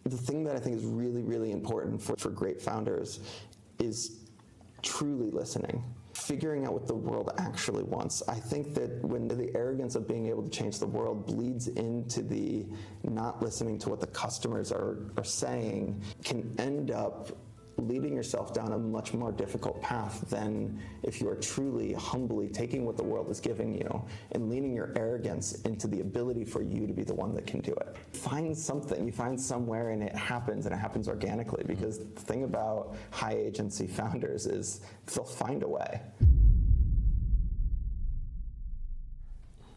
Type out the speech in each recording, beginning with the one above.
the thing that I think is really, really important for great founders is truly listening, figuring out what the world actually wants. I think that when the arrogance of being able to change the world bleeds into the not listening to what the customers are saying, can end up leading yourself down a much more difficult path than if you are truly, humbly taking what the world is giving you and leaning your arrogance into the ability for you to be the one that can do it. Find something, you find somewhere and it happens organically, because the thing about high agency founders is they'll find a way.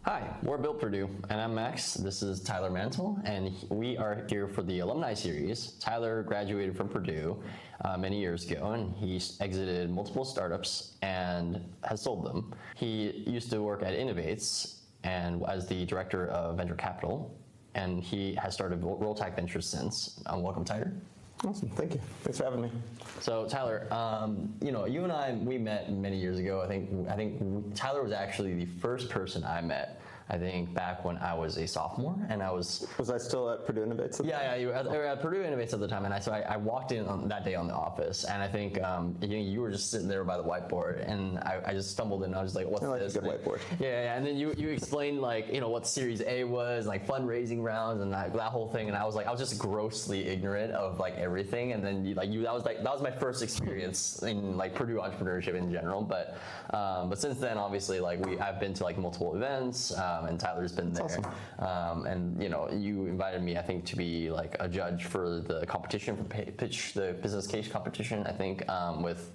Hi, we're BuildPurdue, and I'm Max. This is Tyler Mantel, and we are here for the Alumni series. Tyler graduated from Purdue many years ago, and he exited multiple startups and has sold them. He used to work at Innovates and as the director of venture capital, and he has started Rolltag Ventures since. Welcome, Tyler. Awesome, thank you. Thanks for having me. So Tyler, you and I, we met many years ago. I think Tyler was actually the first person I met, I think, back when I was a sophomore, and I was... Was I still at Purdue Innovates at the time? Yeah, you were at Purdue Innovates at the time, and I walked in on that day on the office, and I think you were just sitting there by the whiteboard, and I just stumbled in, and I was like, what's this? A good whiteboard. Yeah, and then you explained what Series A was, like fundraising rounds, and that whole thing, and I was just grossly ignorant of that was my first experience in Purdue entrepreneurship in general, but since then, obviously, I've been to multiple events, and Tyler's been there. Awesome. And you invited me, I think, to be a judge for the competition, for pitch the business case competition, I think, with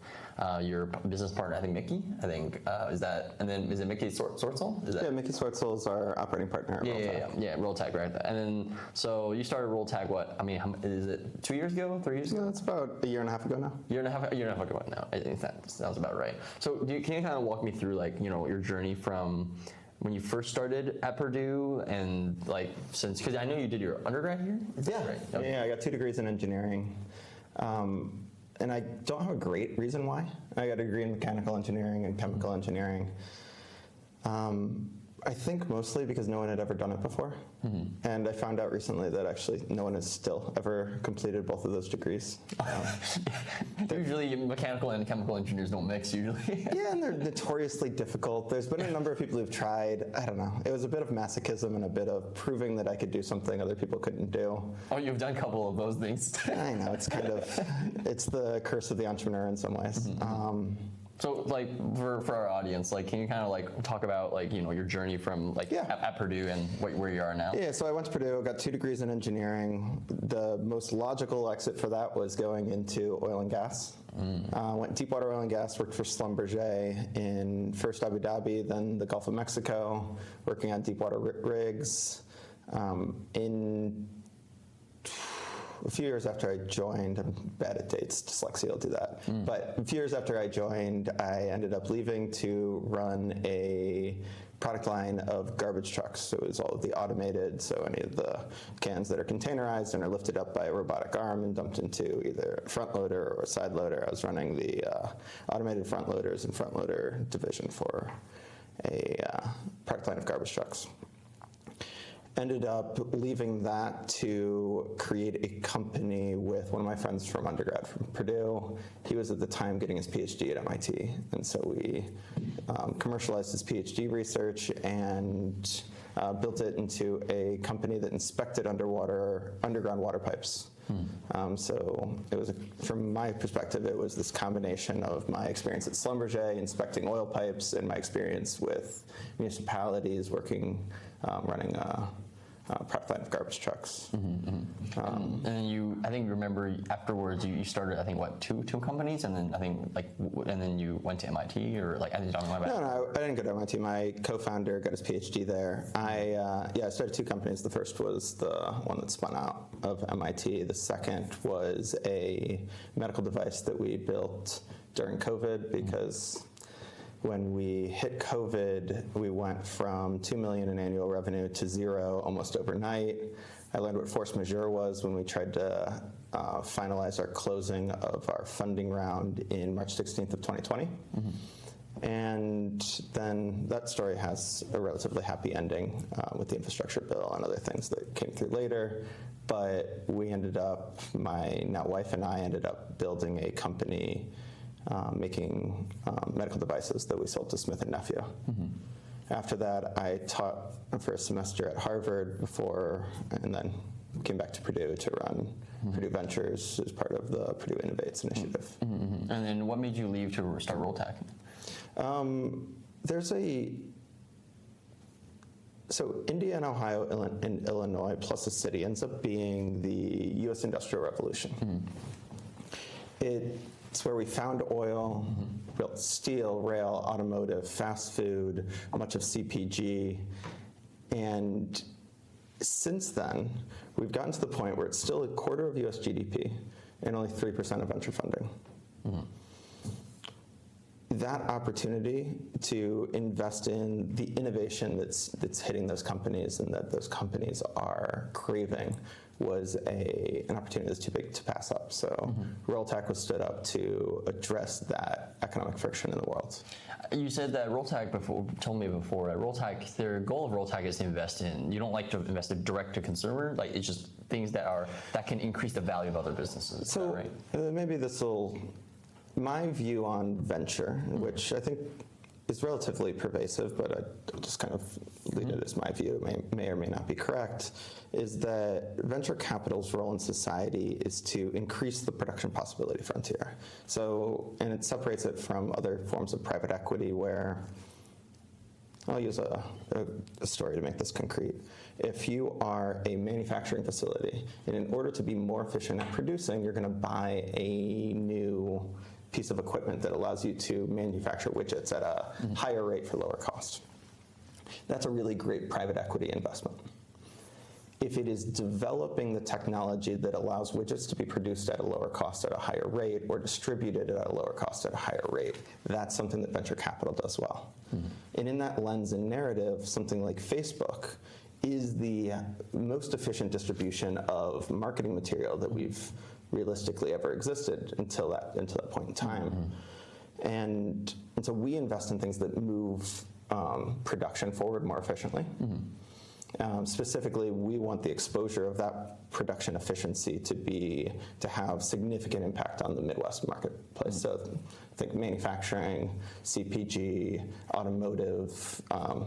your business partner, I think Mickey. I think is it Mickey Swartzel? Yeah, Mickey Swartzel is our operating partner at Rolltag. Yeah, Rolltag, right? And then so you started Rolltag. What? I mean, is it 2 years ago? 3 years ago? No, it's about a year and a half ago now. Year and a half ago now. I think that sounds about right. So can you kind of walk me through your journey from when you first started at Purdue and since, because I know you did your undergrad here? Yeah, right? Okay. Yeah, I got 2 degrees in engineering. And I don't have a great reason why. I got a degree in mechanical engineering and chemical engineering. I think mostly because no one had ever done it before. Mm-hmm. And I found out recently that actually no one has still ever completed both of those degrees. Usually mechanical and chemical engineers don't mix usually. Yeah, and they're notoriously difficult. There's been a number of people who've tried. I don't know. It was a bit of masochism and a bit of proving that I could do something other people couldn't do. Oh, you've done a couple of those things. I know. It's the curse of the entrepreneur in some ways. Mm-hmm. So, for our audience, can you kind of talk about your journey from at Purdue and where you are now? Yeah, so I went to Purdue, got 2 degrees in engineering. The most logical exit for that was going into oil and gas. Went deep water oil and gas, worked for Schlumberger in first Abu Dhabi, then the Gulf of Mexico, working on deep water rigs. A few years after I joined, I'm bad at dates, dyslexia will do that. But a few years after I joined, I ended up leaving to run a product line of garbage trucks. So it was all of the automated, so any of the cans that are containerized and are lifted up by a robotic arm and dumped into either a front loader or a side loader. I was running the automated front loaders and front loader division for a product line of garbage trucks. Ended up leaving that to create a company with one of my friends from undergrad from Purdue. He was at the time getting his PhD at MIT, and so we commercialized his PhD research and built it into a company that inspected underground water pipes. So it was, from my perspective, it was this combination of my experience at Schlumberger inspecting oil pipes and my experience with municipalities running a product line of garbage trucks. And then I think remember afterwards you started, I think, two companies, and then I think and then you went to MIT, or I didn't talk about that. No, I didn't go to MIT. My co-founder got his PhD there. I started 2 companies. The first was the one that spun out of MIT. The second was a medical device that we built during COVID, because when we hit COVID, we went from $2 million in annual revenue to 0 almost overnight. I learned what force majeure was when we tried to finalize our closing of our funding round in March 16th of 2020. And then that story has a relatively happy ending with the infrastructure bill and other things that came through later. But we ended up, my now wife and I ended up building a company making medical devices that we sold to Smith & Nephew. After that, I taught for a semester at Harvard and then came back to Purdue to run Purdue Ventures as part of the Purdue Innovates initiative. And then what made you leave to start Rolltech? So India and Ohio and Illinois plus a city ends up being the U.S. Industrial Revolution. It's where we found oil, built steel, rail, automotive, fast food, much of CPG, and since then, we've gotten to the point where it's still a quarter of U.S. GDP and only 3% of venture funding. That opportunity to invest in the innovation that's hitting those companies and that those companies are craving was an opportunity that's too big to pass up. So Rolltech was stood up to address that economic friction in the world. You said that Rolltech told me before that Rolltech, their goal of Rolltech is to invest in, you don't like to invest in direct to consumer, like it's just things that can increase the value of other businesses. So right? Maybe my view on venture, which I think is relatively pervasive, but I'll just kind of leave it as my view, may or may not be correct, is that venture capital's role in society is to increase the production possibility frontier. And it separates it from other forms of private equity where, I'll use a story to make this concrete. If you are a manufacturing facility, and in order to be more efficient at producing, you're gonna buy a new piece of equipment that allows you to manufacture widgets at a higher rate for lower cost. That's a really great private equity investment. If it is developing the technology that allows widgets to be produced at a lower cost at a higher rate or distributed at a lower cost at a higher rate, that's something that venture capital does well. And in that lens and narrative, something like Facebook is the most efficient distribution of marketing material that we've realistically ever existed until that point in time. And so we invest in things that move production forward more efficiently. Specifically, we want the exposure of that production efficiency to have significant impact on the Midwest marketplace. So think manufacturing, CPG, automotive,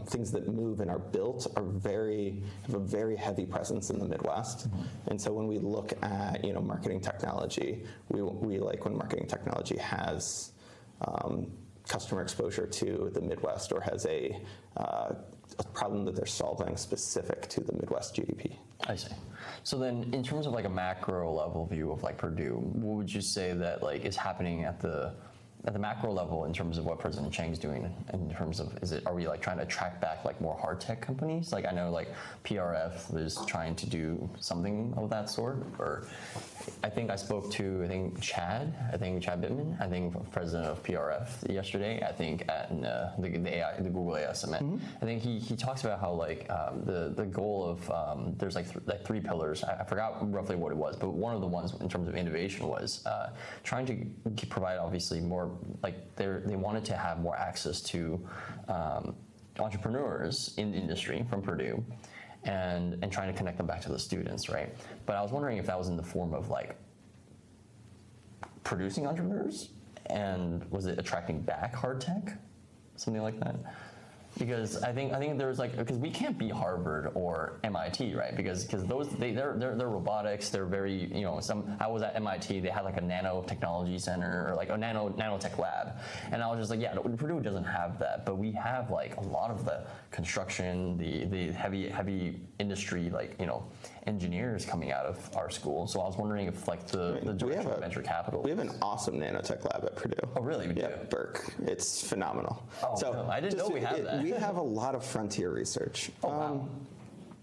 things that move and are built have a very heavy presence in the Midwest. And so when we look at marketing technology, we like when marketing technology has customer exposure to the Midwest or has a problem that they're solving specific to the Midwest GDP. I see. So then in terms of like a macro level view of like Purdue, what would you say that like is happening at the macro level in terms of what President Chang's doing in terms of, are we like trying to attract back like more hard tech companies? Like I know like PRF is trying to do something of that sort, or I think I spoke to Chad Bittman, president of PRF yesterday, I think at the Google AI Summit. I think he talks about how like the goal of, there's like three pillars. I forgot roughly what it was, but one of the ones in terms of innovation was trying to provide obviously more, like they wanted to have more access to entrepreneurs in the industry from Purdue and trying to connect them back to the students, right? But I was wondering if that was in the form of like producing entrepreneurs, and was it attracting back hard tech, something like that? Because I think there's like, because we can't be Harvard or MIT, right? Because those they're robotics. They're very I was at MIT. They had like a nanotechnology center or like a nanotech lab, and I was just like, yeah, Purdue doesn't have that, but we have like a lot of the construction, the heavy industry, like engineers coming out of our school. So I was wondering if like the direction of venture capital. We have an awesome nanotech lab at Purdue. Oh really? We do? Yeah, Burke. It's phenomenal. Oh, so no, I didn't know we had that. We have a lot of frontier research. Oh, wow.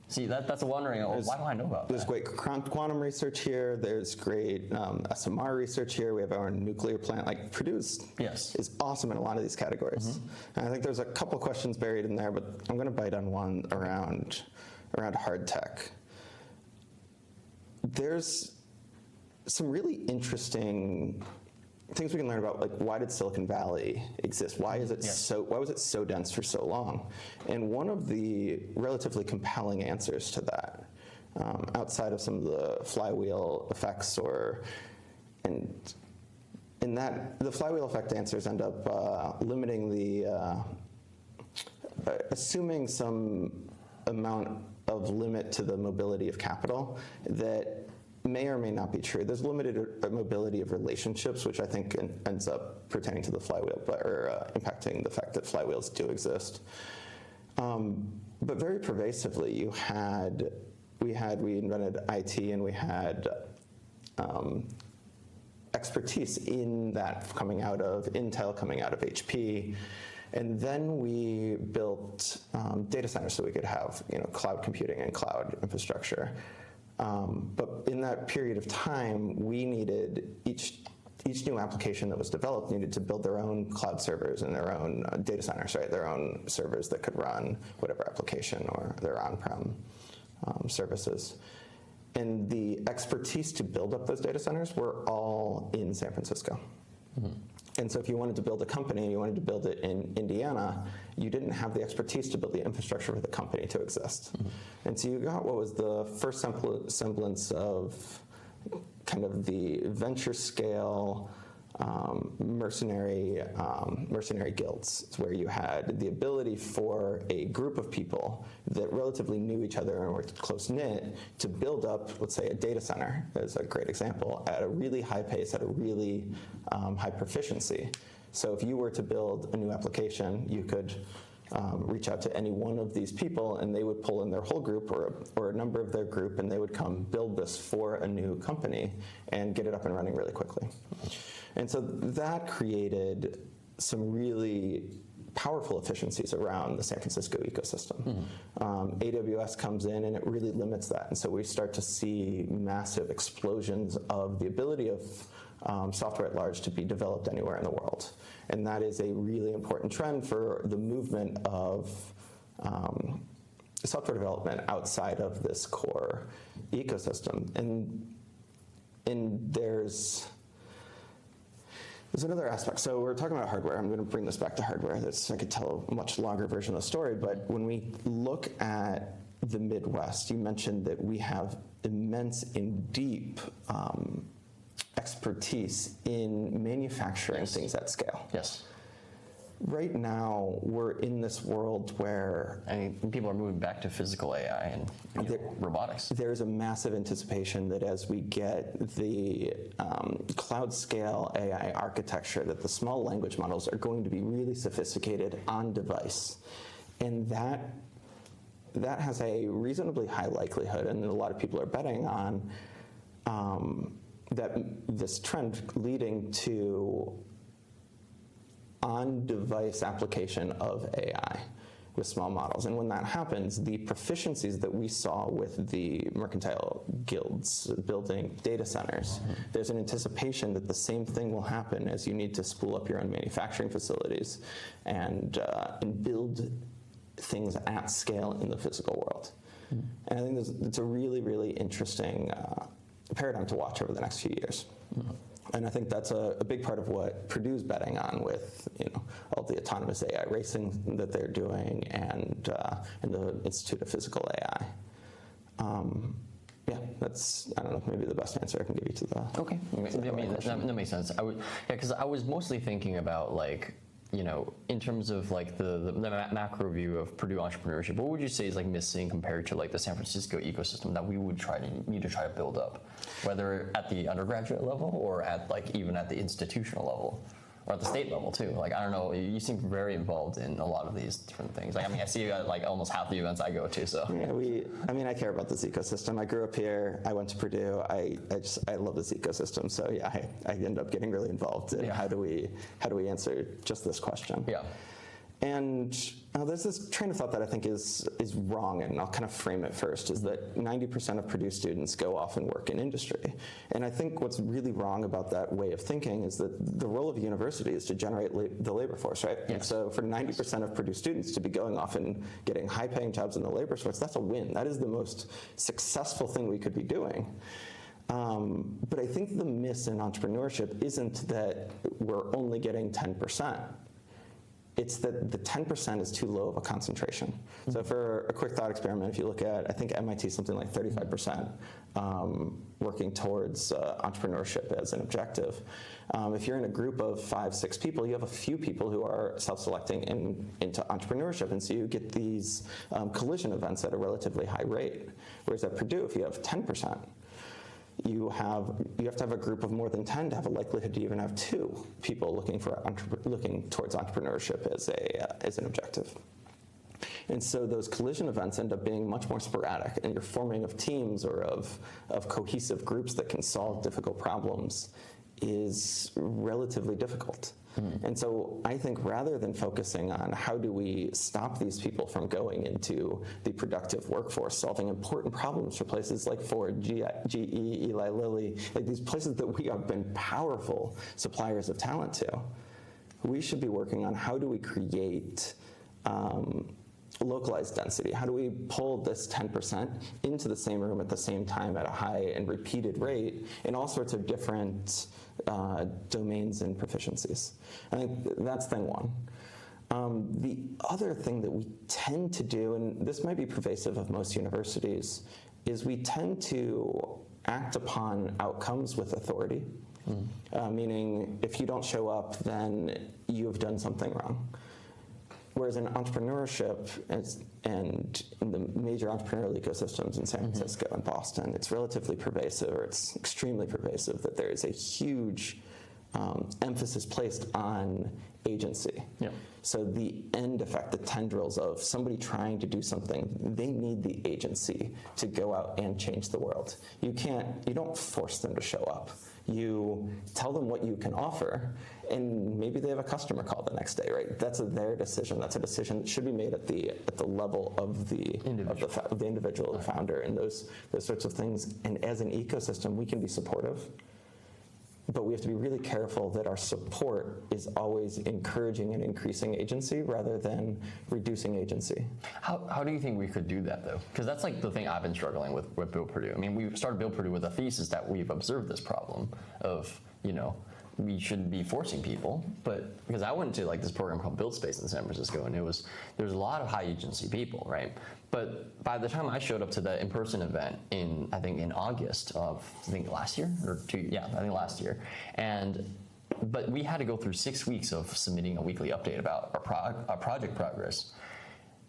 See, that's wondering, why do I know about that? There's great quantum research here. There's great SMR research here. We have our nuclear plant. Like Purdue is awesome in a lot of these categories. And I think there's a couple questions buried in there, but I'm going to bite on one around hard tech. There's some really interesting things we can learn about, like, why did Silicon Valley exist? Why is it why was it so dense for so long? And one of the relatively compelling answers to that, outside of some of the flywheel effects in that, the flywheel effect answers end up limiting the, assuming some amount of limit to the mobility of capital that may or may not be true. There's limited mobility of relationships, which I think ends up pertaining to the flywheel, or impacting the fact that flywheels do exist. But very pervasively, we invented IT, and we had expertise in that coming out of Intel, coming out of HP. And then we built data centers so we could have cloud computing and cloud infrastructure. But in that period of time, we needed each new application that was developed needed to build their own cloud servers and their own data centers, right? Their own servers that could run whatever application or their on-prem services. And the expertise to build up those data centers were all in San Francisco. Mm-hmm. And so if you wanted to build a company and you wanted to build it in Indiana, you didn't have the expertise to build the infrastructure for the company to exist. Mm-hmm. And so you got what was the first semblance of kind of the venture scale mercenary guilds. It's where you had the ability for a group of people that relatively knew each other and were close-knit to build up, let's say, a data center, as a great example, at a really high pace, at a really high proficiency. So if you were to build a new application, you could reach out to any one of these people, and they would pull in their whole group or a number of their group, and they would come build this for a new company and get it up and running really quickly. And so that created some really powerful efficiencies around the San Francisco ecosystem. Mm-hmm. AWS comes in and it really limits that. And so we start to see massive explosions of the ability of software at large to be developed anywhere in the world. And that is a really important trend for the movement of software development outside of this core ecosystem. And there's another aspect. So we're talking about hardware. I'm going to bring this back to hardware. I could tell a much longer version of the story. But when we look at the Midwest, you mentioned that we have immense and deep expertise in manufacturing things at scale. Yes. Right now, we're in this world where people are moving back to physical AI and robotics. There's a massive anticipation that as we get the cloud scale AI architecture, that the small language models are going to be really sophisticated on device. And that has a reasonably high likelihood, and a lot of people are betting on that this trend leading to on-device application of AI with small models. And when that happens, the proficiencies that we saw with the mercantile guilds building data centers, mm-hmm. there's an anticipation that the same thing will happen as you need to spool up your own manufacturing facilities and build things at scale in the physical world. Mm-hmm. And I think it's a really, really interesting paradigm to watch over the next few years. Mm-hmm. And I think that's a big part of what Purdue's betting on with all the autonomous AI racing that they're doing and the Institute of Physical AI. Yeah, that's, I don't know, maybe the best answer I can give you to that. Okay, that makes sense. Because I was mostly thinking about in terms of the macro view of Purdue entrepreneurship, what would you say is missing compared to the San Francisco ecosystem that we would need to try to build up, whether at the undergraduate level or at even at the institutional level or at the state level too? I don't know, you seem very involved in a lot of these different things. I see you at almost half the events I go to, so. Yeah, I care about this ecosystem. I grew up here, I went to Purdue, I love this ecosystem, so yeah, I end up getting really involved in how do we answer just this question. Yeah. And there's this train of thought that I think is wrong, and I'll kind of frame it first, is that 90% of Purdue students go off and work in industry. And I think what's really wrong about that way of thinking is that the role of a university is to generate the labor force, right? Yes. And so for 90% of Purdue students to be going off and getting high-paying jobs in the labor force, that's a win. That is the most successful thing we could be doing. But I think the miss in entrepreneurship isn't that we're only getting 10%. It's that the 10% is too low of a concentration. So for a quick thought experiment, if you look at, I think MIT something like 35% working towards entrepreneurship as an objective. If you're in a group of 5, 6 people, you have a few people who are self-selecting into entrepreneurship, and so you get these collision events at a relatively high rate. Whereas at Purdue, if you have 10%, you have to have a group of more than 10 to have a likelihood to even have 2 people looking towards entrepreneurship as an objective. And so those collision events end up being much more sporadic, and your forming of teams or of cohesive groups that can solve difficult problems is relatively difficult. And so I think rather than focusing on how do we stop these people from going into the productive workforce, solving important problems for places like Ford, GE, Eli Lilly, like these places that we have been powerful suppliers of talent to, we should be working on how do we create localized density? How do we pull this 10% into the same room at the same time at a high and repeated rate in all sorts of different domains and proficiencies? I think that's thing one. The other thing that we tend to do, and this might be pervasive of most universities, is we tend to act upon outcomes with authority. Meaning, if you don't show up, then you've done something wrong. Whereas in entrepreneurship and in the major entrepreneurial ecosystems in San Francisco and Boston, it's relatively pervasive, or it's extremely pervasive, that there is a huge emphasis placed on agency. Yeah. So the end effect, the tendrils of somebody trying to do something, they need the agency to go out and change the world. You don't force them to show up. You tell them what you can offer, and maybe they have a customer call the next day, right? That's their decision. That's a decision that should be made at the level of the individual, the founder, and those sorts of things. And as an ecosystem, we can be supportive, but we have to be really careful that our support is always encouraging and increasing agency rather than reducing agency. How do you think we could do that, though? Because that's like the thing I've been struggling with BuildPurdue. I mean, we started BuildPurdue with a thesis that we've observed this problem of, we shouldn't be forcing people, but because I went to like this program called Build Space in San Francisco, and there's a lot of high agency people, right? But by the time I showed up to the in-person event in August of last year or last year, but we had to go through 6 weeks of submitting a weekly update about our project progress.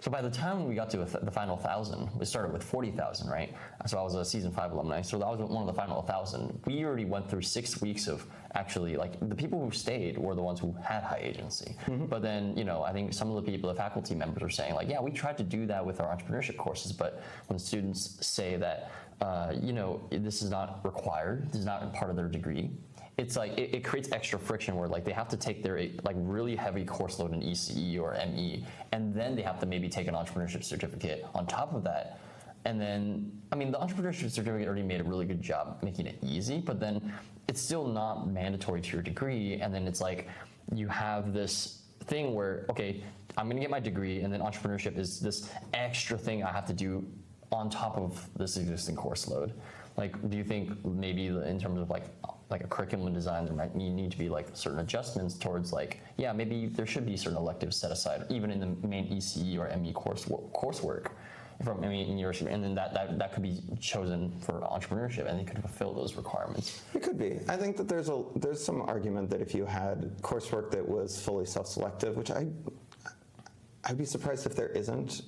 So by the time we got to the final 1,000, we started with 40,000, right? So I was a season 5 alumni, so that was one of the final 1,000. We already went through 6 weeks of actually, like, the people who stayed were the ones who had high agency. But then, I think some of the people, the faculty members are saying, like, yeah, we tried to do that with our entrepreneurship courses, but when students say that, this is not required, this is not part of their degree, it's like it creates extra friction where like they have to take their like really heavy course load in ECE or ME, and then they have to maybe take an entrepreneurship certificate on top of that. And then, I mean, the entrepreneurship certificate already made a really good job making it easy, but then it's still not mandatory to your degree. And then it's like you have this thing where, okay, I'm gonna get my degree, and then entrepreneurship is this extra thing I have to do on top of this existing course load. Like, do you think maybe in terms of like a curriculum design, there might need to be like certain adjustments towards like, yeah, maybe there should be certain electives set aside, even in the main ECE or ME coursework from in university, and then that could be chosen for entrepreneurship, and they could fulfill those requirements. It could be. I think that there's some argument that if you had coursework that was fully self-selective, which I'd be surprised if there isn't.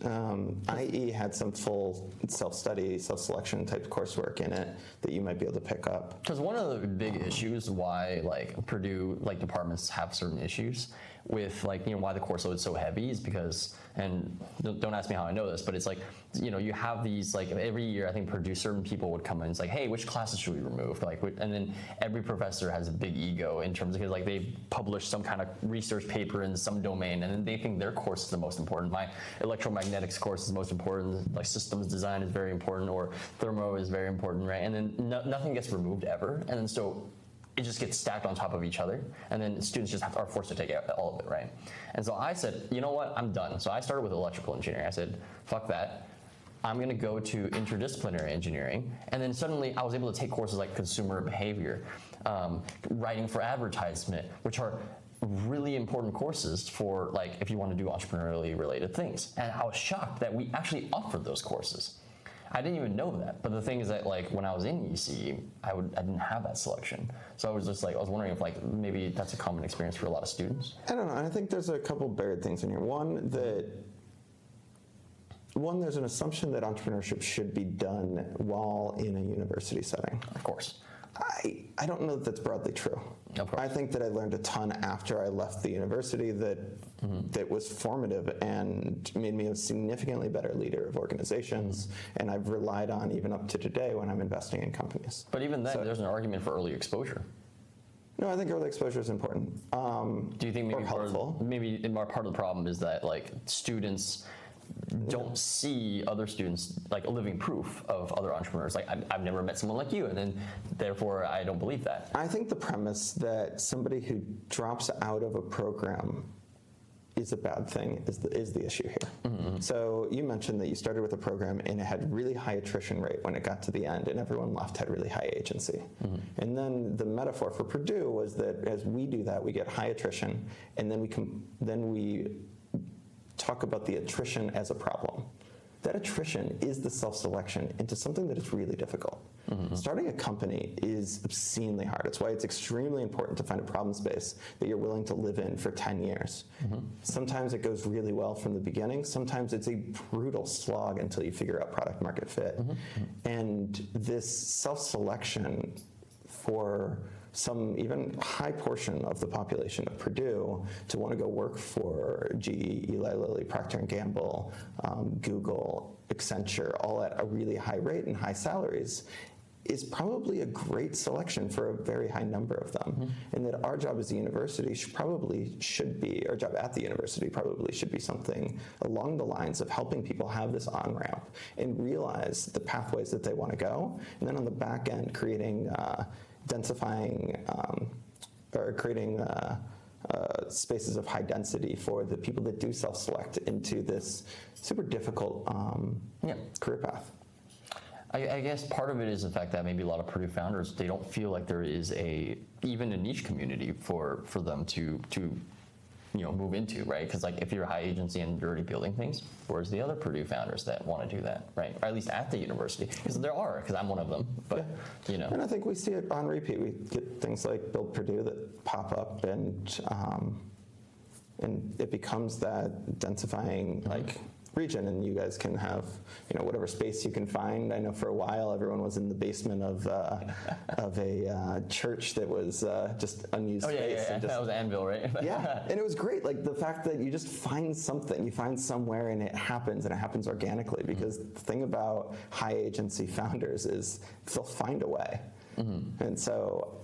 IE had some full self-study, self-selection type coursework in it that you might be able to pick up. Because one of the big issues why like Purdue departments have certain issues with why the course load is so heavy is because, and don't ask me how I know this, but it's like, you have these every year I think Purdue, certain people would come in and it's like, hey, which classes should we remove? And then every professor has a big ego in terms of because they publish some kind of research paper in some domain, and then they think their course is the most important. My electromagnetics course is the most important, like systems design is very important, or thermo is very important, right? And then nothing gets removed ever, and then so it just gets stacked on top of each other, and then students just are forced to take all of it, right? And so I said, you know what, I'm done. So I started with electrical engineering. I said, fuck that. I'm going to go to interdisciplinary engineering, and then suddenly I was able to take courses like consumer behavior, writing for advertisement, which are really important courses for like if you want to do entrepreneurially related things. And I was shocked that we actually offered those courses. I didn't even know that. But the thing is that like when I was in ECE, I didn't have that selection. So I was just like, I was wondering if like maybe that's a common experience for a lot of students. I don't know. I think there's a couple buried things in here. One, there's an assumption that entrepreneurship should be done while in a university setting. Of course. I don't know that that's broadly true. Of course. I think that I learned a ton after I left the university that was formative and made me a significantly better leader of organizations, and I've relied on even up to today when I'm investing in companies. But even then, there's an argument for early exposure. No, I think early exposure is important. Do you think maybe part of the problem is that like students don't see other students like a living proof of other entrepreneurs? Like I've never met someone like you, and then therefore I don't believe that. I think the premise that somebody who drops out of a program is a bad thing is the issue here. Mm-hmm. So you mentioned that you started with a program and it had really high attrition rate when it got to the end, and everyone left had really high agency. Mm-hmm. And then the metaphor for Purdue was that as we do that, we get high attrition, and then we talk about the attrition as a problem. That attrition is the self-selection into something that is really difficult. Mm-hmm. Starting a company is obscenely hard. It's why it's extremely important to find a problem space that you're willing to live in for 10 years. Mm-hmm. Sometimes it goes really well from the beginning. Sometimes it's a brutal slog until you figure out product market fit. Mm-hmm. And this self-selection for some even high portion of the population of Purdue to want to go work for GE, Eli Lilly, Procter & Gamble, Google, Accenture, all at a really high rate and high salaries, is probably a great selection for a very high number of them. Mm-hmm. And that our job as a university our job at the university probably should be something along the lines of helping people have this on-ramp and realize the pathways that they want to go, and then on the back end creating densifying or creating spaces of high density for the people that do self-select into this super difficult career path. I guess part of it is the fact that maybe a lot of Purdue founders, they don't feel like there is even a niche community for them to move into, right? Because like if you're a high agency and you're already building things, where's the other Purdue founders that want to do that, right? Or at least at the university, because there are, because I'm one of them, but And I think we see it on repeat. We get things like BuildPurdue that pop up, and it becomes that densifying like region, and you guys can have whatever space you can find. I know for a while everyone was in the basement of a church that was just unused space. And that was Anvil, right? Yeah, and it was great. Like the fact that you just find something, you find somewhere, and it happens organically. Because the thing about high agency founders is they'll find a way, and so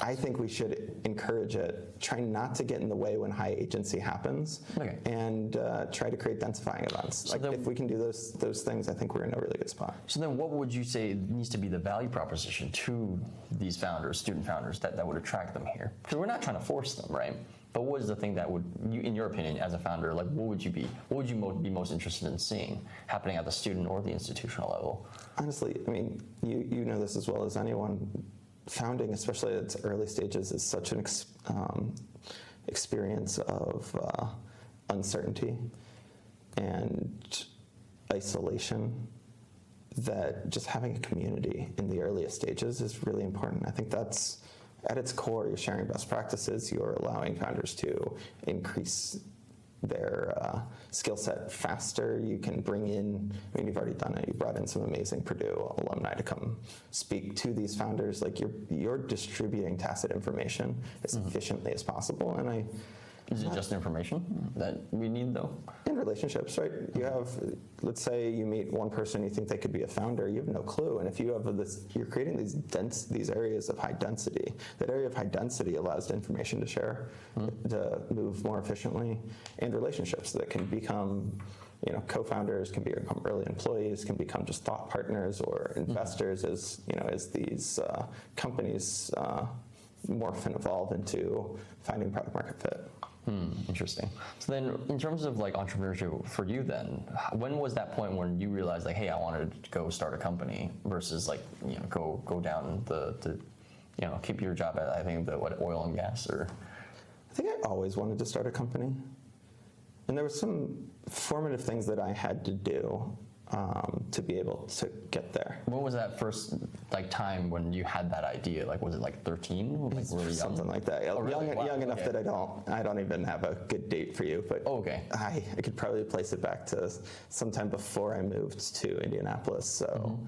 I think we should encourage it. Try not to get in the way when high agency happens, and try to create densifying events. So if we can do those things, I think we're in a really good spot. So then what would you say needs to be the value proposition to these founders, student founders, that would attract them here? Because we're not trying to force them, right? But what is the thing that would, in your opinion, as a founder, like what would you be most interested in seeing happening at the student or the institutional level? Honestly, I mean, you know this as well as anyone. Founding, especially at its early stages, is such an experience of uncertainty and isolation that just having a community in the earliest stages is really important. I think that's, at its core, you're sharing best practices, you're allowing founders to increase their skill set faster. You can bring in, you've already done it, you brought in some amazing Purdue alumni to come speak to these founders. Like you're distributing tacit information as efficiently as possible. And is it just information that we need though? In relationships, right? You have, let's say you meet one person, you think they could be a founder, you have no clue. And if you have you're creating these areas of high density. That area of high density allows information to share, to move more efficiently, and relationships that can become, co-founders, can become early employees, can become just thought partners or investors as these companies morph and evolve into finding product market fit. Interesting. So then, in terms of like entrepreneurship for you, then when was that point when you realized like, hey, I wanted to go start a company versus like go down the keep your job at I think the oil and gas or. I think I always wanted to start a company, and there were some formative things that I had to do to be able to get there. What was that first like time when you had that idea? Like, was it like 13? Like really young? Something like that. Oh, really? Young enough that I don't even have a good date for you, but okay. I could probably place it back to sometime before I moved to Indianapolis. So.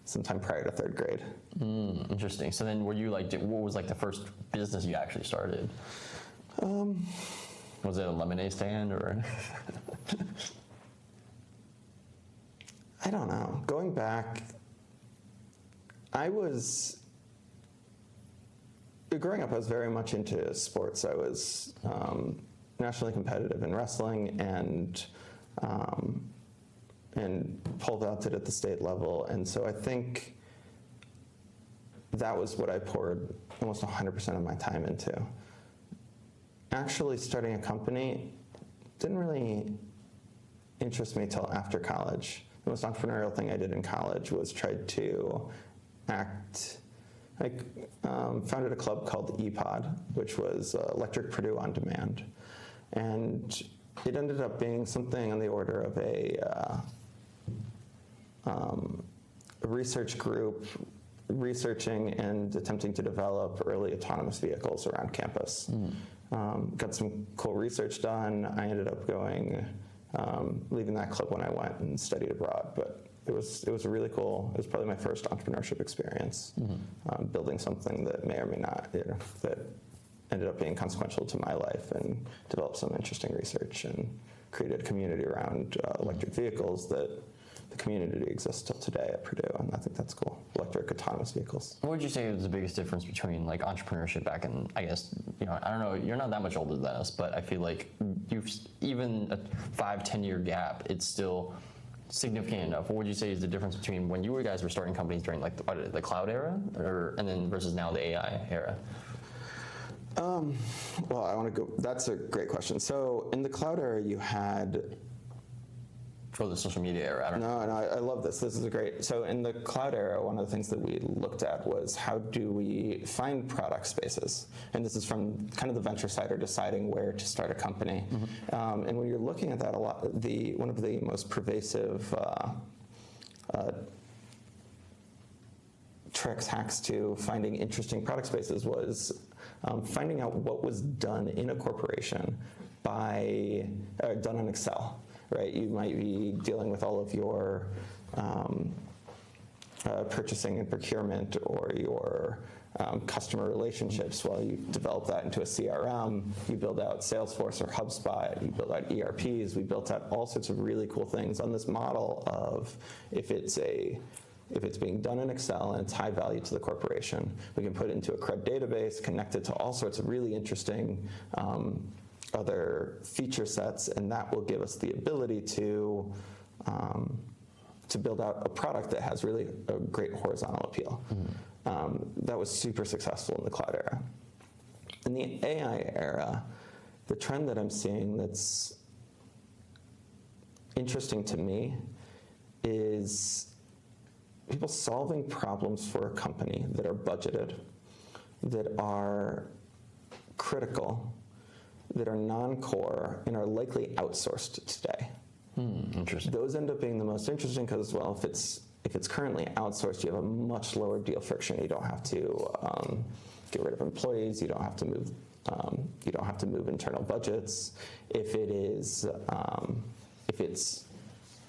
Sometime prior to third grade. Interesting. So then, were you like, what was like the first business you actually started? Was it a lemonade stand or? I don't know. Going back, growing up, I was very much into sports. I was nationally competitive in wrestling and pole vaulted at the state level. And so I think that was what I poured almost 100% of my time into. Actually starting a company didn't really interest me till after college. The most entrepreneurial thing I did in college was tried to act. I founded a club called ePod, which was Electric Purdue on Demand. And it ended up being something on the order of a research group researching and attempting to develop early autonomous vehicles around campus. Got some cool research done. I ended up leaving that club when I went and studied abroad, but it was really cool. It was probably my first entrepreneurship experience, building something that may or may not, that ended up being consequential to my life, and developed some interesting research and created a community around electric vehicles that the community exists till today at Purdue, and I think that's cool. Electric autonomous vehicles. What would you say is the biggest difference between like entrepreneurship back in, I guess, I don't know, you're not that much older than us, but I feel like even a 5-10 year gap, it's still significant enough. What would you say is the difference between when you guys were starting companies during like the cloud era, and then versus now the AI era? Well, I want to go. That's a great question. So in the cloud era, you had. Or the social media era, I don't know. No, I love this. This is great. So in the cloud era, one of the things that we looked at was how do we find product spaces? And this is from kind of the venture side, or deciding where to start a company. And when you're looking at that, one of the most pervasive hacks to finding interesting product spaces was finding out what was done in a corporation done in Excel. Right, you might be dealing with all of your purchasing and procurement, or your customer relationships. While you develop that into a CRM, you build out Salesforce or HubSpot, you build out ERPs. We built out all sorts of really cool things on this model of if it's being done in Excel and it's high value to the corporation, we can put it into a CRUD database, connect it to all sorts of really interesting other feature sets, and that will give us the ability to build out a product that has really a great horizontal appeal. That was super successful in the cloud era. In the AI era, the trend that I'm seeing that's interesting to me is people solving problems for a company that are budgeted, that are critical, that are non-core, and are likely outsourced today. Interesting. Those end up being the most interesting because, well, if it's currently outsourced, you have a much lower deal friction. You don't have to get rid of employees. You don't have to move. You don't have to move internal budgets. If it's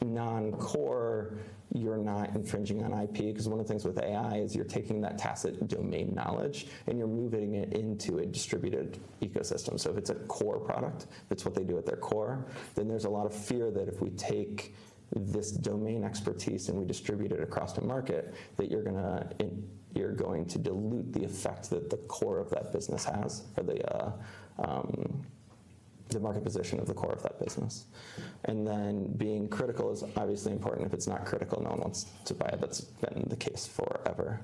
non-core, you're not infringing on IP, because one of the things with AI is you're taking that tacit domain knowledge and you're moving it into a distributed ecosystem. So if it's a core product, if it's what they do at their core, then there's a lot of fear that if we take this domain expertise and we distribute it across the market, that you're going to dilute the effect that the core of that business has, or the market position of the core of that business. And then being critical is obviously important. If it's not critical, no one wants to buy it. That's been the case forever.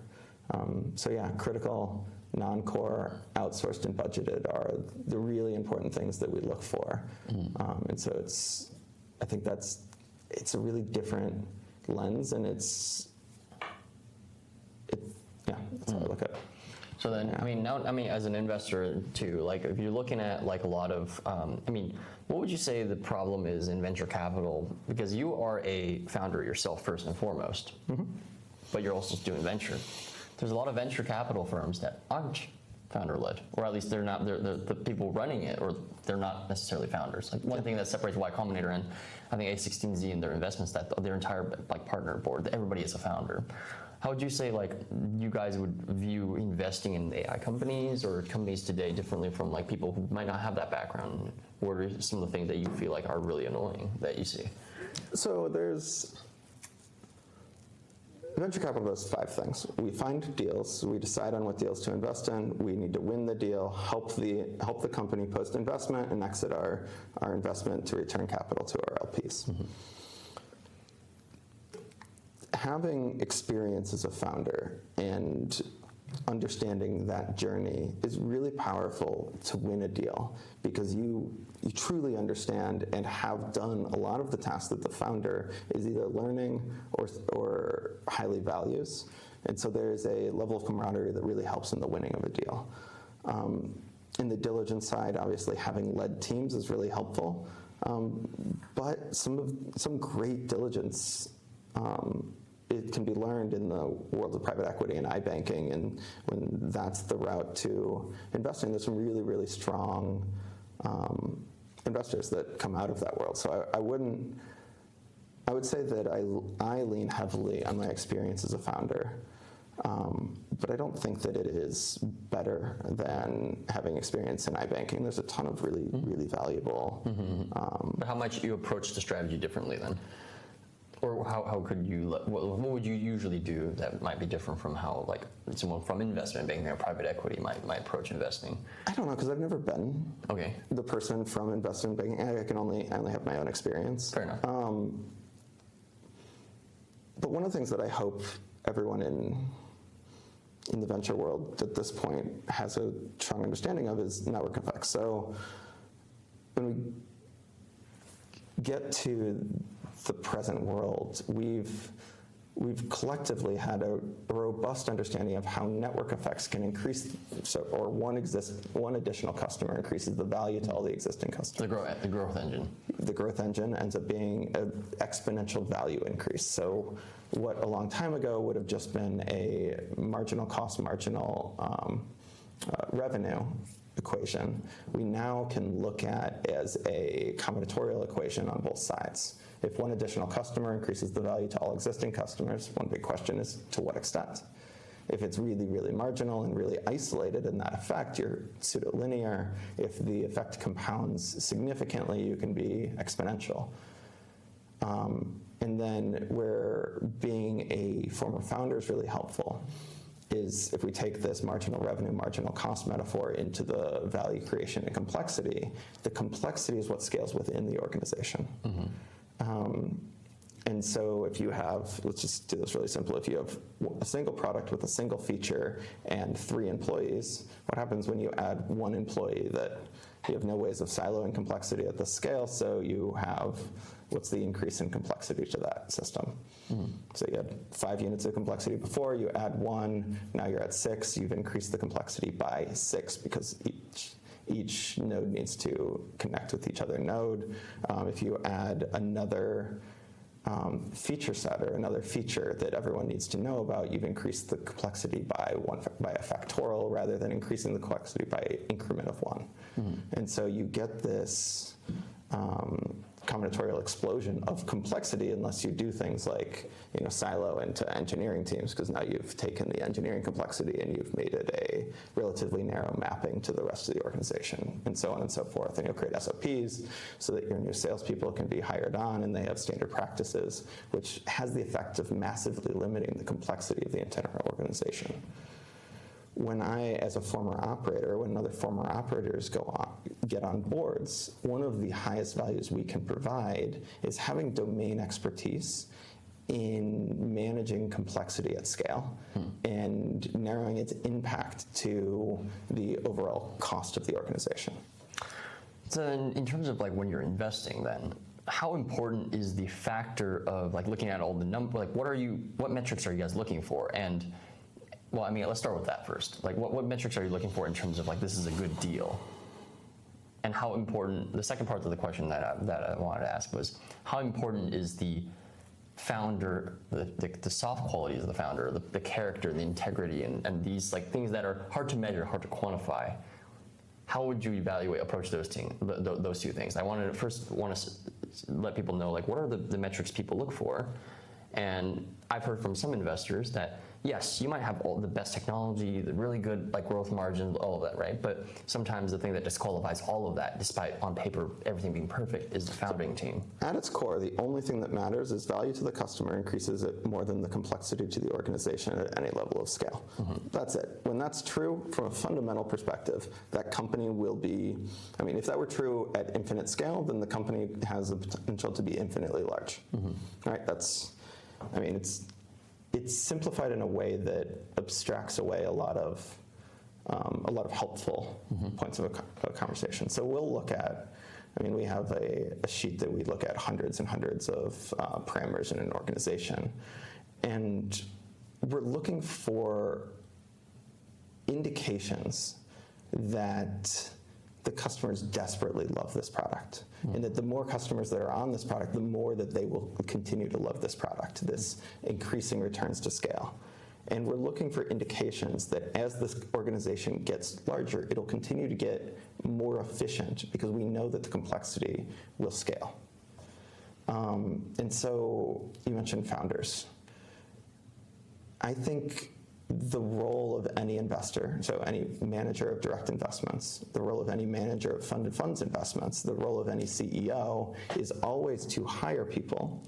So yeah, critical, non-core, outsourced, and budgeted are the really important things that we look for. And so I think it's a really different lens, and that's how I look at it. So then, as an investor too, like if you're looking at like a lot of, what would you say the problem is in venture capital? Because you are a founder yourself first and foremost, but you're also doing venture. There's a lot of venture capital firms that aren't founder-led, or at least they're the people running it, or they're not necessarily founders. Like one thing that separates Y Combinator and I think A16Z and their investments, that their entire like partner board, everybody is a founder. How would you say like you guys would view investing in AI companies or companies today differently from like people who might not have that background? What are some of the things that you feel like are really annoying that you see? So venture capital does 5 things. We find deals, we decide on what deals to invest in, we need to win the deal, help the company post-investment, and exit our investment to return capital to our LPs. Having experience as a founder and understanding that journey is really powerful to win a deal, because you truly understand and have done a lot of the tasks that the founder is either learning or highly values. And so there's a level of camaraderie that really helps in the winning of a deal. In the diligence side, obviously having led teams is really helpful, but some great diligence it can be learned in the world of private equity and iBanking, and when that's the route to investing, there's some really, really strong investors that come out of that world. So I would say that I lean heavily on my experience as a founder, but I don't think that it is better than having experience in iBanking. There's a ton of really, really valuable. But how much you approach the strategy differently then? Or how could you, what would you usually do that might be different from how like someone from investment banking or private equity might approach investing? I don't know, because I've never been the person from investment banking. I only have my own experience. Fair enough. But one of the things that I hope everyone in the venture world at this point has a strong understanding of is network effects. So when we get to the present world, we've collectively had a robust understanding of how network effects can increase, or one additional customer increases the value to all the existing customers. The growth engine. The growth engine ends up being an exponential value increase. So what a long time ago would have just been a marginal cost, marginal revenue equation, we now can look at as a combinatorial equation on both sides. If one additional customer increases the value to all existing customers, one big question is to what extent? If it's really, really marginal and really isolated in that effect, you're pseudo-linear. If the effect compounds significantly, you can be exponential. And then where being a former founder is really helpful is if we take this marginal revenue, marginal cost metaphor into the value creation and complexity, the complexity is what scales within the organization. And so if you have, let's just do this really simple, if you have a single product with a single feature and 3 employees, what happens when you add 1 employee? That you have no ways of siloing complexity at this scale, so you have, what's the increase in complexity to that system? So you had 5 units of complexity before, you add 1, now you're at 6, you've increased the complexity by 6 because each node needs to connect with each other node. If you add another feature set or another feature that everyone needs to know about, you've increased the complexity by a factorial rather than increasing the complexity by increment of 1. And so you get this combinatorial explosion of complexity unless you do things like silo into engineering teams, because now you've taken the engineering complexity and you've made it a relatively narrow mapping to the rest of the organization, and so on and so forth. And you'll create SOPs so that your new salespeople can be hired on and they have standard practices, which has the effect of massively limiting the complexity of the entire organization. When I, as a former operator, when other former operators get on boards, one of the highest values we can provide is having domain expertise in managing complexity at scale and narrowing its impact to the overall cost of the organization. So in terms of like when you're investing then, how important is the factor of like looking at all the numbers, like what metrics are you guys looking for? And well, I mean, let's start with that first. Like what metrics are you looking for in terms of like this is a good deal? And how important, the second part of the question that I wanted to ask was, how important is the founder, the soft qualities of the founder, the character, the integrity, and these like things that are hard to measure, hard to quantify? How would you approach those two things? I want to let people know like what are the metrics people look for, and I've heard from some investors that yes, you might have all the best technology, the really good like growth margins, all of that, right? But sometimes the thing that disqualifies all of that, despite on paper everything being perfect, is the founding team. At its core, the only thing that matters is value to the customer increases it more than the complexity to the organization at any level of scale. That's it. When that's true from a fundamental perspective, that company will be, I mean, if that were true at infinite scale, then the company has the potential to be infinitely large. Right? That's, I mean, it's simplified in a way that abstracts away a lot of helpful points of a conversation. So we'll look at, I mean, we have a sheet that we look at hundreds and hundreds of parameters in an organization, and we're looking for indications that the customers desperately love this product, and that the more customers that are on this product, the more that they will continue to love this product, this increasing returns to scale. And we're looking for indications that as this organization gets larger, it'll continue to get more efficient because we know that the complexity will scale. And so you mentioned founders. I think the role of any investor, so any manager of direct investments, the role of any manager of funded funds investments, the role of any CEO is always to hire people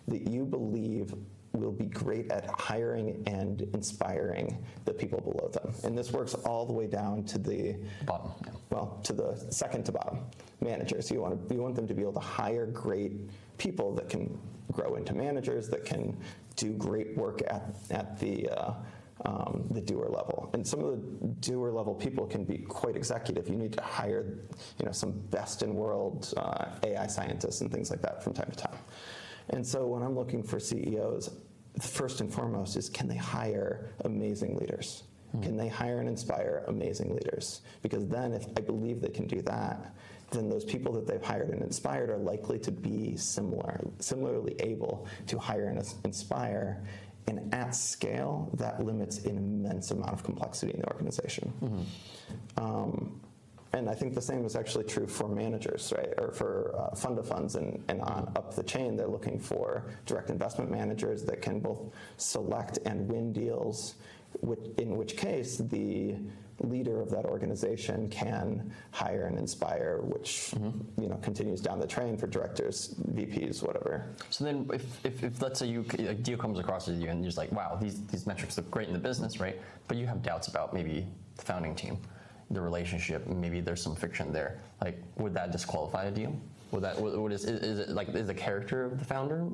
that you believe will be great at hiring and inspiring the people below them. And this works all the way down to the bottom. Yeah. Well, to the second to bottom, managers. You want them to be able to hire great people that can grow into managers, that can do great work at the doer level. And some of the doer level people can be quite executive. You need to hire, some best in world AI scientists and things like that from time to time. And so when I'm looking for CEOs, first and foremost is, can they hire amazing leaders? Can they hire and inspire amazing leaders? Because then if I believe they can do that, then those people that they've hired and inspired are likely to be similarly able to hire and inspire. And at scale, that limits an immense amount of complexity in the organization. And I think the same is actually true for managers, right? Or for fund of funds and on up the chain, they're looking for direct investment managers that can both select and win deals, in which case the leader of that organization can hire and inspire, which continues down the train for directors, VPs, whatever. So then, if let's say a deal comes across with you and you're just like, wow, these metrics look great in the business, right? But you have doubts about maybe the founding team, the relationship, maybe there's some friction there. Like, would that disqualify a deal? Is the character of the founder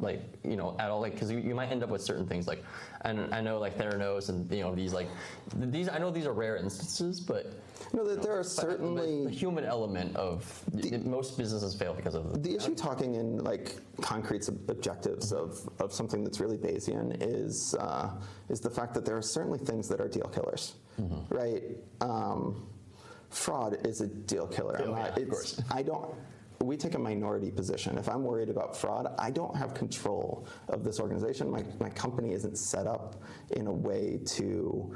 at all, because you might end up with certain things like, and I know like Theranos and these I know these are rare instances, but there are certainly the human element of most businesses fail because of the issue. Talking in like concrete objectives of something that's really Bayesian is the fact that there are certainly things that are deal killers, right? Fraud is a deal killer. Of course. We take a minority position. If I'm worried about fraud, I don't have control of this organization. My company isn't set up in a way to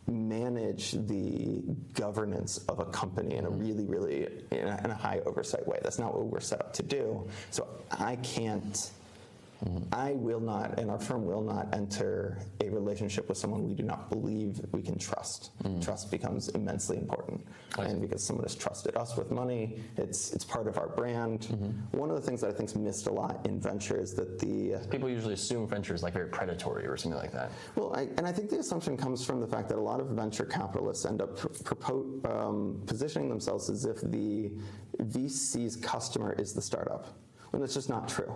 manage the governance of a company in a really, really, in a high oversight way. That's not what we're set up to do. So I will not, and our firm will not enter a relationship with someone we do not believe we can trust. Trust becomes immensely important. And because someone has trusted us with money, it's part of our brand. One of the things that I think is missed a lot in venture is that people usually assume venture is like very predatory or something like that. Well, I think the assumption comes from the fact that a lot of venture capitalists end up positioning themselves as if the VC's customer is the startup, when that's just not true.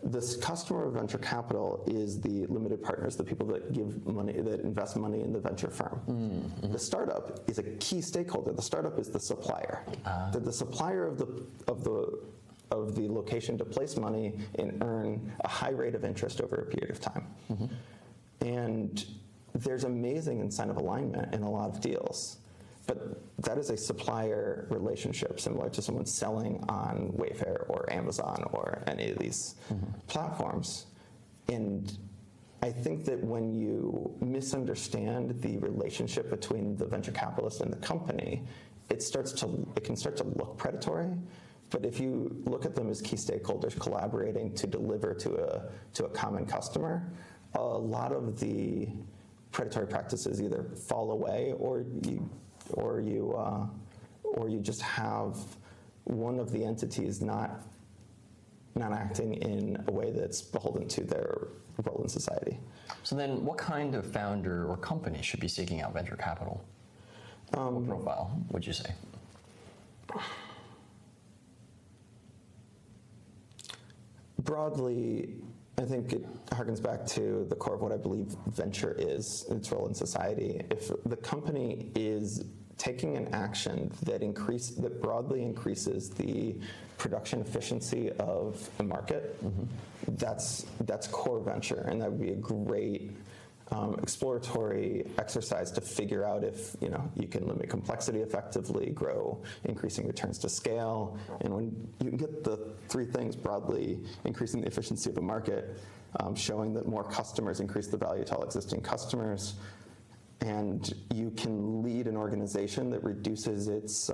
this customer of venture capital is the limited partners, the people that give money, that invest money in the venture firm. The startup is a key stakeholder. The startup is the supplier. They're the supplier of the location to place money and earn a high rate of interest over a period of time. And there's amazing incentive alignment in a lot of deals. But that is a supplier relationship similar to someone selling on Wayfair or Amazon or any of these platforms. And I think that when you misunderstand the relationship between the venture capitalist and the company, it can start to look predatory. But if you look at them as key stakeholders collaborating to deliver to a common customer, a lot of the predatory practices either fall away or you just have one of the entities not acting in a way that's beholden to their role in society. So then what kind of founder or company should be seeking out venture capital? What profile would you say? Broadly, I think it harkens back to the core of what I believe venture is, its role in society. If the company is taking an action that broadly increases the production efficiency of a market, that's core venture, and that would be a great exploratory exercise to figure out if you can limit complexity effectively, grow increasing returns to scale, and when you can get the three things broadly increasing the efficiency of a market, showing that more customers increase the value to all existing customers, and you can lead an organization that reduces its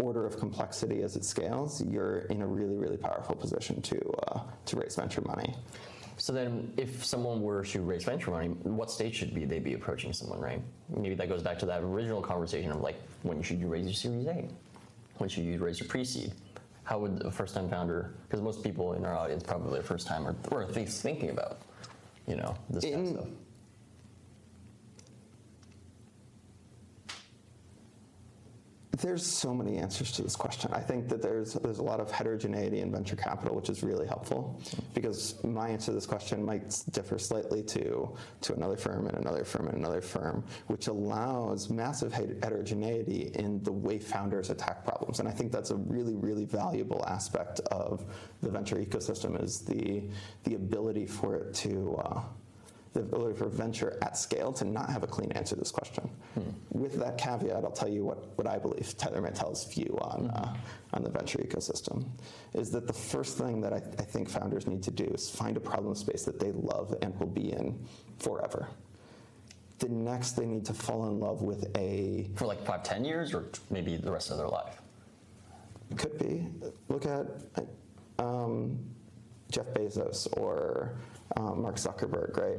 order of complexity as it scales, you're in a really, really powerful position to raise venture money. So then if someone were to raise venture money, what stage should they be approaching someone, right? Maybe that goes back to that original conversation of like, when should you raise your Series A? When should you raise your pre-seed? How would a first-time founder, because most people in our audience probably their first time or at least thinking about, this kind of stuff. There's so many answers to this question. I think that there's a lot of heterogeneity in venture capital, which is really helpful, because my answer to this question might differ slightly to another firm and another firm and another firm, which allows massive heterogeneity in the way founders attack problems. And I think that's a really, really valuable aspect of the venture ecosystem, is the ability for it to the ability for venture at scale to not have a clean answer to this question. With that caveat, I'll tell you what I believe Tyler Mantel's view on the venture ecosystem is that the first thing that I think founders need to do is find a problem space that they love and will be in forever. The next, they need to fall in love with for like 5-10 years, or maybe the rest of their life? Could be. Look at Jeff Bezos or Mark Zuckerberg, right?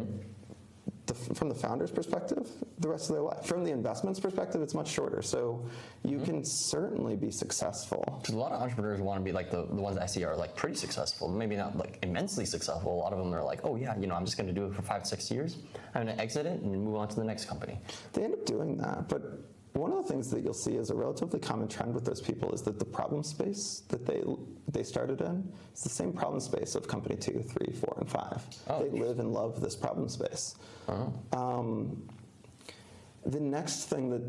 From the founder's perspective, the rest of their life. From the investment's perspective, it's much shorter. So you can certainly be successful. Because a lot of entrepreneurs want to be like the ones I see are like pretty successful, maybe not like immensely successful. A lot of them are like, oh yeah, I'm just going to do it for 5-6 years. I'm going to exit it and move on to the next company. They end up doing that, but one of the things that you'll see as a relatively common trend with those people is that the problem space that they started in is the same problem space of company 2, 3, 4, and 5. They live and love this problem space. The next thing that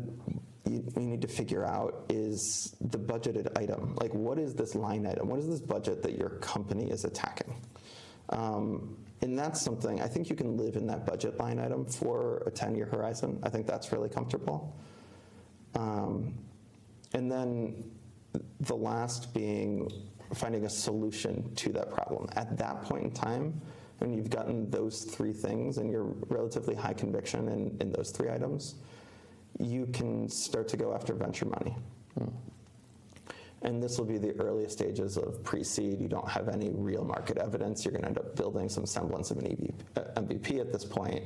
you need to figure out is the budgeted item. Like, what is this line item? What is this budget that your company is attacking? And that's something, I think you can live in that budget line item for a 10-year horizon. I think that's really comfortable. And then the last being finding a solution to that problem. At that point in time, when you've gotten those three things and you're relatively high conviction in those three items, you can start to go after venture money. And this will be the earliest stages of pre-seed. You don't have any real market evidence. You're going to end up building some semblance of an MVP at this point.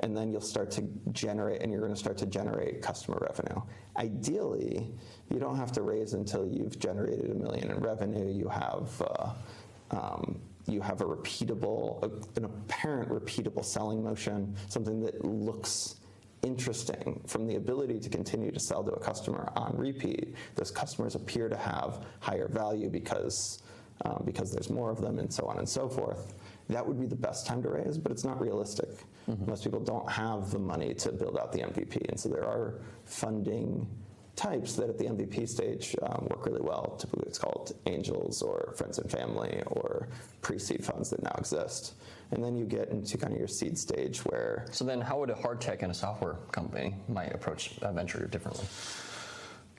And then you'll start to generate, and you're going to start to generate customer revenue. Ideally, you don't have to raise until you've generated $1 million in revenue. You have a repeatable, an apparent repeatable selling motion, something that looks interesting from the ability to continue to sell to a customer on repeat. Those customers appear to have higher value because because there's more of them and so on and so forth, that would be the best time to raise, but it's not realistic. Most people don't have the money to build out the MVP, and so there are funding types that at the MVP stage work really well. Typically it's called angels or friends and family or pre-seed funds that now exist. And then you get into kind of your seed stage where... So then how would a hard tech and a software company might approach a venture differently?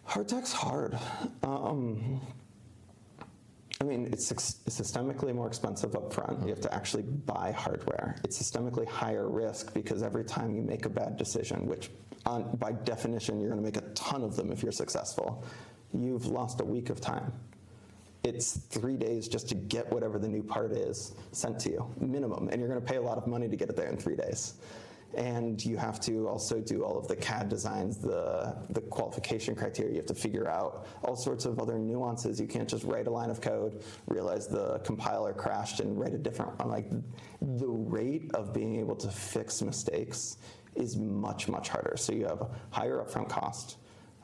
Hard tech's hard. I mean, it's systemically more expensive up front. You have to actually buy hardware. It's systemically higher risk because every time you make a bad decision, which by definition, you're going to make a ton of them if you're successful, you've lost a week of time. It's 3 days just to get whatever the new part is sent to you, minimum, and you're going to pay a lot of money to get it there in 3 days. And you have to also do all of the CAD designs, the qualification criteria. You have to figure out all sorts of other nuances. You can't just write a line of code, realize the compiler crashed, and write a different one. Like, the rate of being able to fix mistakes is much, much harder. So you have a higher upfront cost,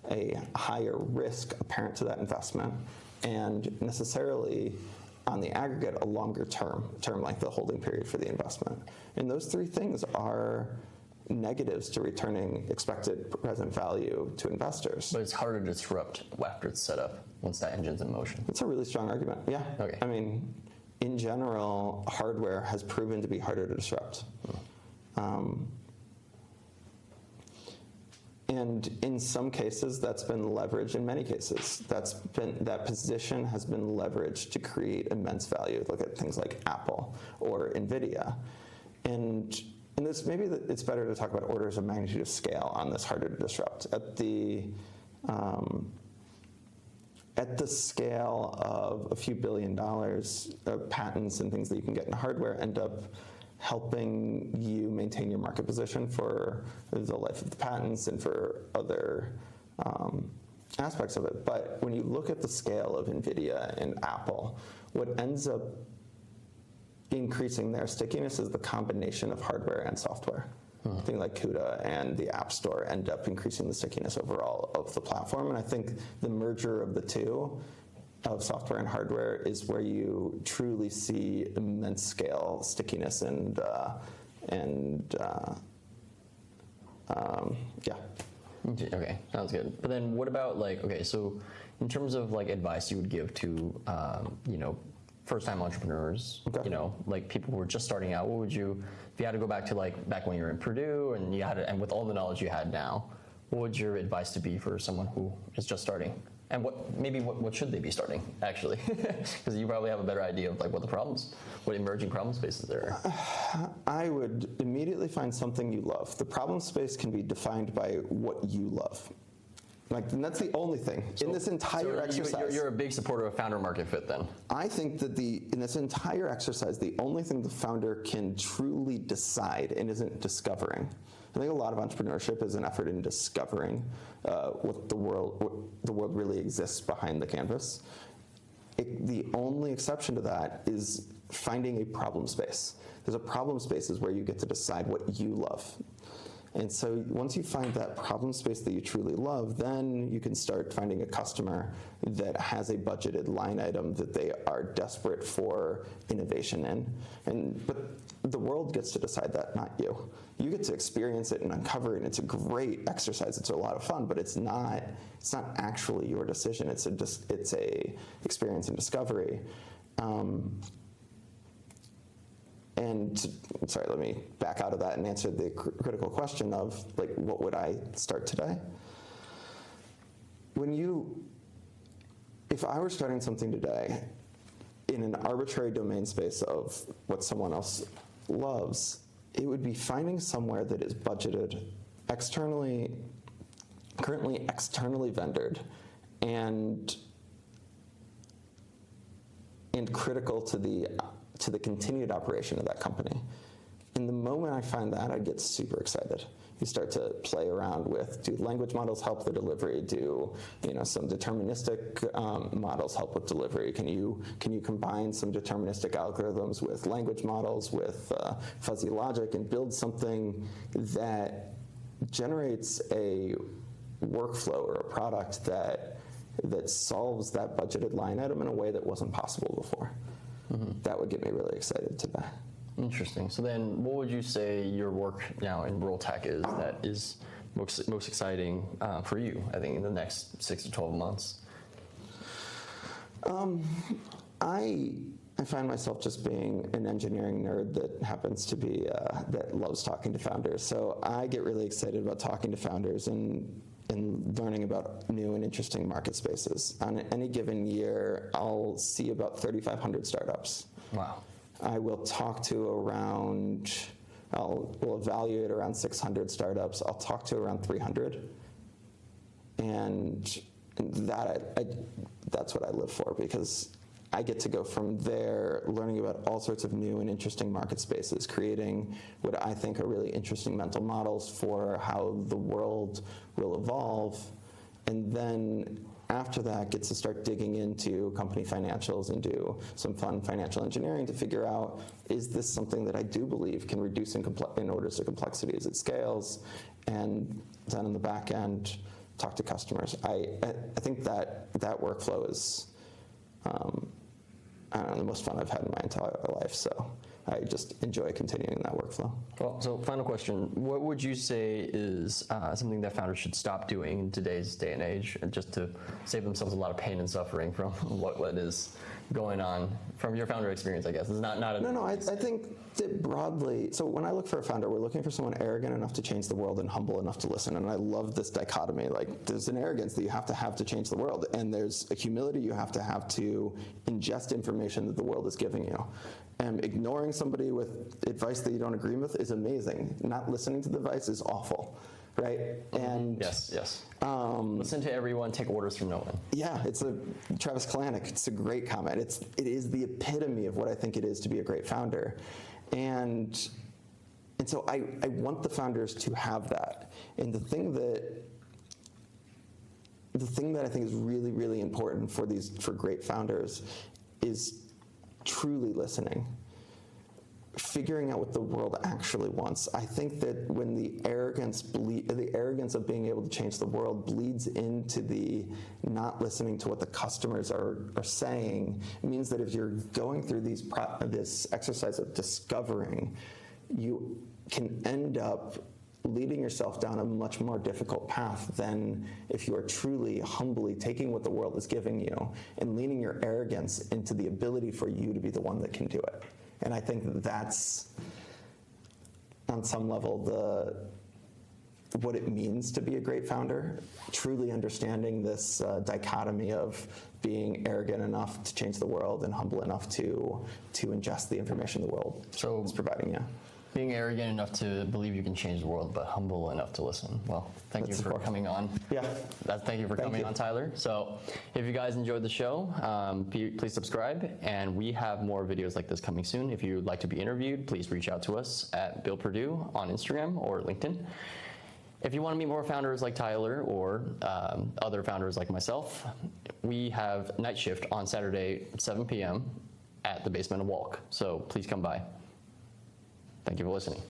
a higher risk apparent to that investment, and necessarily, on the aggregate, a longer term length of holding period for the investment. And those three things are negatives to returning expected present value to investors. But it's harder to disrupt after it's set up, once that engine's in motion. It's a really strong argument, yeah. Okay. I mean, in general, hardware has proven to be harder to disrupt. And in some cases, that's been leveraged. In many cases, that position has been leveraged to create immense value. Look at things like Apple or NVIDIA. And this, maybe it's better to talk about orders of magnitude of scale on this harder to disrupt. At the scale of a few $1 billion of patents and things that you can get in hardware end up helping you maintain your market position for the life of the patents and for other aspects of it. But when you look at the scale of NVIDIA and Apple, what ends up increasing their stickiness is the combination of hardware and software. Things like CUDA and the App Store end up increasing the stickiness overall of the platform. And I think the merger of the two, of software and hardware, is where you truly see immense scale stickiness and yeah. Okay, sounds good. But then what about, like, okay, so in terms of like advice you would give to first-time entrepreneurs, like people who are just starting out, what would you, if you had to go back to like back when you were in Purdue and you had and with all the knowledge you had now, what would your advice to be for someone who is just starting? And what should they be starting, actually? Because you probably have a better idea of like what emerging problem spaces there are. I would immediately find something you love. The problem space can be defined by what you love. And that's the only thing in this entire exercise. You're a big supporter of founder market fit then? I think that in this entire exercise, the only thing the founder can truly decide and isn't discovering. I think a lot of entrepreneurship is an effort in discovering what the world really exists behind the canvas. The only exception to that is finding a problem space. There's a problem spaces where you get to decide what you love. And so once you find that problem space that you truly love, then you can start finding a customer that has a budgeted line item that they are desperate for innovation in. But the world gets to decide that, not you. You get to experience it and uncover it, and it's a great exercise. It's a lot of fun, but it's not actually your decision. It's a experience and discovery. And sorry, let me back out of that and answer the critical question of, like, what would I start today? If I were starting something today in an arbitrary domain space of what someone else loves, it would be finding somewhere that is budgeted, currently externally vendored, and critical to the continued operation of that company. And the moment I find that, I get super excited. You start to play around with, do language models help the delivery? Do some deterministic models help with delivery? Can you combine some deterministic algorithms with language models, with fuzzy logic, and build something that generates a workflow or a product that that solves that budgeted line item in a way that wasn't possible before. That would get me really excited today. Interesting. So then what would you say your work now in rural tech is that is most exciting for you, I think, in the next 6 to 12 months? I find myself just being an engineering nerd that happens to be, that loves talking to founders. So I get really excited about talking to founders and learning about new and interesting market spaces. On any given year, I'll see about 3,500 startups. Wow. I will talk to we'll evaluate around 600 startups. I'll talk to around 300. And that's what I live for, because I get to go from there learning about all sorts of new and interesting market spaces, creating what I think are really interesting mental models for how the world will evolve, and then after that gets to start digging into company financials and do some fun financial engineering to figure out, is this something that I do believe can reduce in orders of complexity as it scales, and then in the back end, talk to customers. I think that workflow is the most fun I've had in my entire life, so I just enjoy continuing that workflow. Well, so final question. What would you say is something that founders should stop doing in today's day and age, just to save themselves a lot of pain and suffering from what is going on from your founder experience, I guess? It's not a... No, I think that broadly, so when I look for a founder, we're looking for someone arrogant enough to change the world and humble enough to listen. And I love this dichotomy. Like, there's an arrogance that you have to change the world, and there's a humility you have to ingest information that the world is giving you. And ignoring somebody with advice that you don't agree with is amazing. Not listening to the advice is awful, right? And yes. Listen to everyone, take orders from no one. Yeah, it's Travis Kalanick. It's a great comment. It is the epitome of what I think it is to be a great founder, and so I want the founders to have that. And the thing that I think is really, really important for great founders is truly listening, figuring out what the world actually wants. I think that when the arrogance of being able to change the world bleeds into the not listening to what the customers are saying, it means that if you're going through this exercise of discovering, you can end up leading yourself down a much more difficult path than if you are truly, humbly taking what the world is giving you and leaning your arrogance into the ability for you to be the one that can do it. And I think that's, on some level, what it means to be a great founder, truly understanding this dichotomy of being arrogant enough to change the world and humble enough to ingest the information the world is providing you. Being arrogant enough to believe you can change the world, but humble enough to listen. Well, thank you for coming on. Yeah. Thank you for coming on, Tyler. So if you guys enjoyed the show, please subscribe, and we have more videos like this coming soon. If you would like to be interviewed, please reach out to us at BuildPurdue on Instagram or LinkedIn. If you want to meet more founders like Tyler or other founders like myself, we have night shift on Saturday, 7 p.m. at the basement of Walk. So please come by. Thank you for listening.